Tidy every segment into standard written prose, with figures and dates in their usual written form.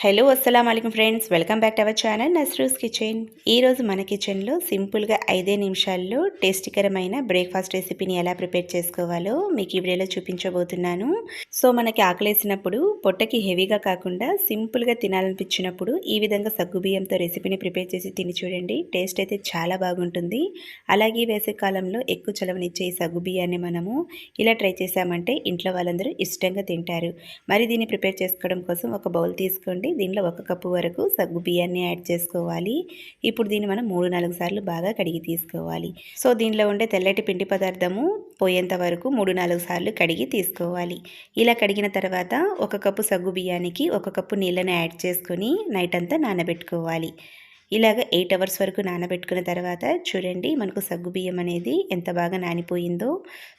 Hello అస్సలం అయికం friends, welcome back to our channel Nasru's kitchen. ఈరోజు మన కిచెన్లో సింపుల్గా 5 నిమిషాల్లో టేస్టీకరమైన బ్రేక్ఫాస్ట్ రెసిపీని ఎలా ప్రిపేర్ చేసుకోవాలో మీకు ఈ వీడియోలో చూపించబోతున్నాను. సో మనకి ఆకలేసినప్పుడు పొట్టకి హెవీగా కాకుండా సింపుల్గా తినాలనిపించినప్పుడు ఈ విధంగా సగ్గుబియ్యంతో రెసిపీని ప్రిపేర్ చేసి తిని చూడండి. టేస్ట్ అయితే చాలా బాగుంటుంది. అలాగే వేసవి కాలంలో ఎక్కువ చలవనిచ్చే ఈ సగ్గుబియ్యాన్ని మనము ఇలా ట్రై చేసామంటే ఇంట్లో వాళ్ళందరూ ఇష్టంగా తింటారు. మరి దీన్ని ప్రిపేర్ చేసుకోవడం కోసం ఒక బౌల్ తీసుకోండి. దీనిలో 1 కప్పు వరకు సగ్గు బియ్యాన్ని యాడ్ చేసుకోవాలి. ఇప్పుడు దీన్ని మనం 3-4 సార్లు బాగా కడిగి తీసుకోవాలి. సో దీనిలో ఉండే తెల్లటి పిండి పదార్థము పోయేంత వరకు 3-4 సార్లు కడిగి తీసుకోవాలి. ఇలా కడిగిన తర్వాత 1 కప్పు సగ్గు బియ్యానికి 1 కప్పు నీళ్ళని యాడ్ చేసుకొని నైట్ అంతా నానబెట్టుకోవాలి. ఇలాగ 8 అవర్స్ వరకు నానబెట్టుకున్న తర్వాత చూడండి మనకు సగ్గుబియ్యం అనేది ఎంత బాగా నానిపోయిందో.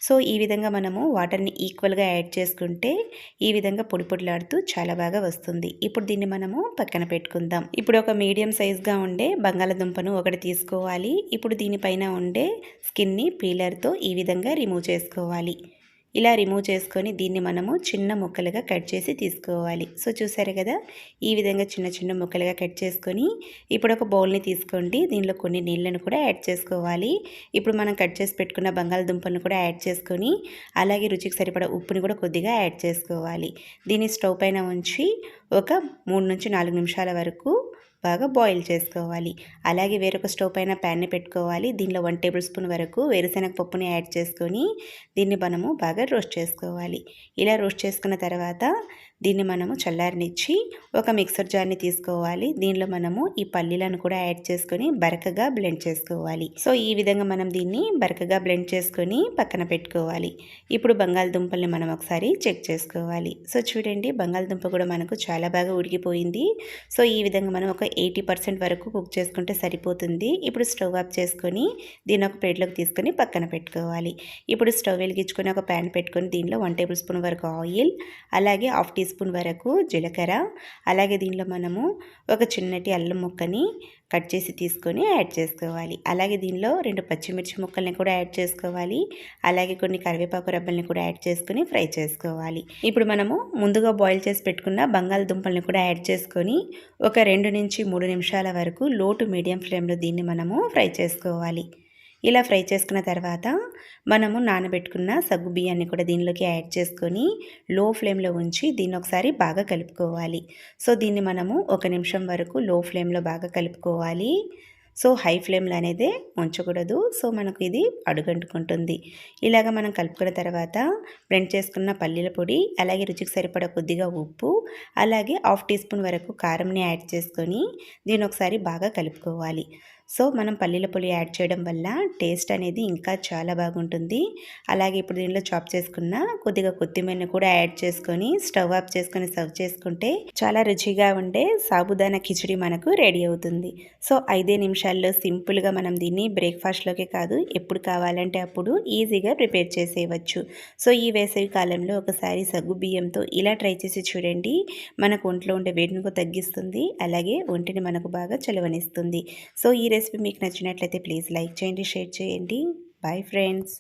సో ఈ విధంగా మనము వాటర్ని ఈక్వల్గా యాడ్ చేసుకుంటే ఈ విధంగా పొడి పొడిలాడుతూ చాలా బాగా వస్తుంది. ఇప్పుడు దీన్ని మనము పక్కన పెట్టుకుందాం. ఇప్పుడు ఒక మీడియం సైజ్గా ఉండే బంగాళదుంపను ఒకటి తీసుకోవాలి. ఇప్పుడు దీనిపైన ఉండే స్కిన్ని పీలర్తో ఈ విధంగా రిమూవ్ చేసుకోవాలి. ఇలా రిమూవ్ చేసుకొని దీన్ని మనము చిన్న ముక్కలుగా కట్ చేసి తీసుకోవాలి. సో చూసారు కదా, ఈ విధంగా చిన్న చిన్న ముక్కలుగా కట్ చేసుకొని ఇప్పుడు ఒక బౌల్ని తీసుకోండి. దీనిలో కొన్ని నీళ్ళను కూడా యాడ్ చేసుకోవాలి. ఇప్పుడు మనం కట్ చేసి పెట్టుకున్న బంగాళదుంపలను కూడా యాడ్ చేసుకొని అలాగే రుచికి సరిపడా ఉప్పుని కూడా కొద్దిగా యాడ్ చేసుకోవాలి. దీన్ని స్టవ్ పైన ఉంచి ఒక 3-4 నిమిషాల వరకు బాగా బాయిల్ చేసుకోవాలి. అలాగే వేరొక స్టవ్ పైన ప్యాన్ని పెట్టుకోవాలి. దీనిలో 1 టేబుల్ స్పూన్ వరకు వేరుశనగ పప్పుని యాడ్ చేసుకొని దీన్ని మనము బాగా రోస్ట్ చేసుకోవాలి. ఇలా రోస్ట్ చేసుకున్న తర్వాత దీన్ని మనము చల్లారనిచ్చి ఒక మిక్సర్ జార్ని తీసుకోవాలి. దీనిలో మనము ఈ పల్లీలను కూడా యాడ్ చేసుకొని బరకగా బ్లెండ్ చేసుకోవాలి. సో ఈ విధంగా మనం దీన్ని బరకగా బ్లెండ్ చేసుకొని పక్కన పెట్టుకోవాలి. ఇప్పుడు బంగాళదుంపల్ని మనం ఒకసారి చెక్ చేసుకోవాలి. సో చూడండి, బంగాళదుంప కూడా మనకు చాలా బాగా ఉడికిపోయింది. సో ఈ విధంగా మనం ఒక 80% వరకు కుక్ చేసుకుంటే సరిపోతుంది. ఇప్పుడు స్టవ్ ఆఫ్ చేసుకొని దీన్ని ఒక ప్లేట్లోకి తీసుకొని పక్కన పెట్టుకోవాలి. ఇప్పుడు స్టవ్ వెలిగించుకొని ఒక ప్యాన్ పెట్టుకొని దీనిలో 1 టేబుల్ స్పూన్ వరకు ఆయిల్, అలాగే 1/2 టీ స్పూన్ వరకు జీలకర్ర, అలాగే దీనిలో మనము ఒక చిన్నటి అల్లం ముక్కని కట్ చేసి తీసుకొని యాడ్ చేసుకోవాలి. అలాగే దీనిలో 2 పచ్చిమిర్చి ముక్కల్ని కూడా యాడ్ చేసుకోవాలి. అలాగే కొన్ని కరివేపాకు రబ్బల్ని కూడా యాడ్ చేసుకొని ఫ్రై చేసుకోవాలి. ఇప్పుడు మనము ముందుగా బాయిల్ చేసి పెట్టుకున్న బంగాళదుంపల్ని కూడా యాడ్ చేసుకొని ఒక 2-3 నిమిషాల వరకు లో టు మీడియం ఫ్లేమ్లో దీన్ని మనము ఫ్రై చేసుకోవాలి. ఇలా ఫ్రై చేసుకున్న తర్వాత మనము నానబెట్టుకున్న సగ్గు బియ్యాన్ని కూడా దీనిలోకి యాడ్ చేసుకొని లో ఫ్లేమ్లో ఉంచి దీన్ని ఒకసారి బాగా కలుపుకోవాలి. సో దీన్ని మనము 1 నిమిషం వరకు లో ఫ్లేమ్లో బాగా కలుపుకోవాలి. సో హై ఫ్లేమ్లో అనేది ఉంచకూడదు. సో మనకు ఇది అడుగంటుకుంటుంది. ఇలాగ మనం కలుపుకున్న తర్వాత బ్లెండ్ చేసుకున్న పల్లీల పొడి, అలాగే రుచికి సరిపడా కొద్దిగా ఉప్పు, అలాగే 1/2 టీ స్పూన్ వరకు కారంని యాడ్ చేసుకొని దీన్ని ఒకసారి బాగా కలుపుకోవాలి. సో మనం పల్లీల పొడి యాడ్ చేయడం వల్ల టేస్ట్ అనేది ఇంకా చాలా బాగుంటుంది. అలాగే ఇప్పుడు దీనిలో చాప్ చేసుకున్న కొద్దిగా కొత్తిమీరని కూడా యాడ్ చేసుకొని స్టవ్ ఆఫ్ చేసుకొని సర్వ్ చేసుకుంటే చాలా రుచిగా ఉండే సాబుదానా కిచిడి మనకు రెడీ అవుతుంది. సో 5 నిమిషాల్లో సింపుల్గా మనం దీన్ని బ్రేక్ఫాస్ట్లోకే కాదు ఎప్పుడు కావాలంటే అప్పుడు ఈజీగా ప్రిపేర్ చేసేయవచ్చు. సో ఈ వేసవి కాలంలో ఒకసారి సగ్గు బియ్యంతో ఇలా ట్రై చేసి చూడండి. మనకు ఒంట్లో ఉండే వేడిని తగ్గిస్తుంది, అలాగే ఒంటిని మనకు బాగా చలవనిస్తుంది. సో ఈ రెసిపీ మీకు నచ్చినట్లయితే ప్లీజ్ లైక్ చేయండి, షేర్ చేయండి. Bye friends.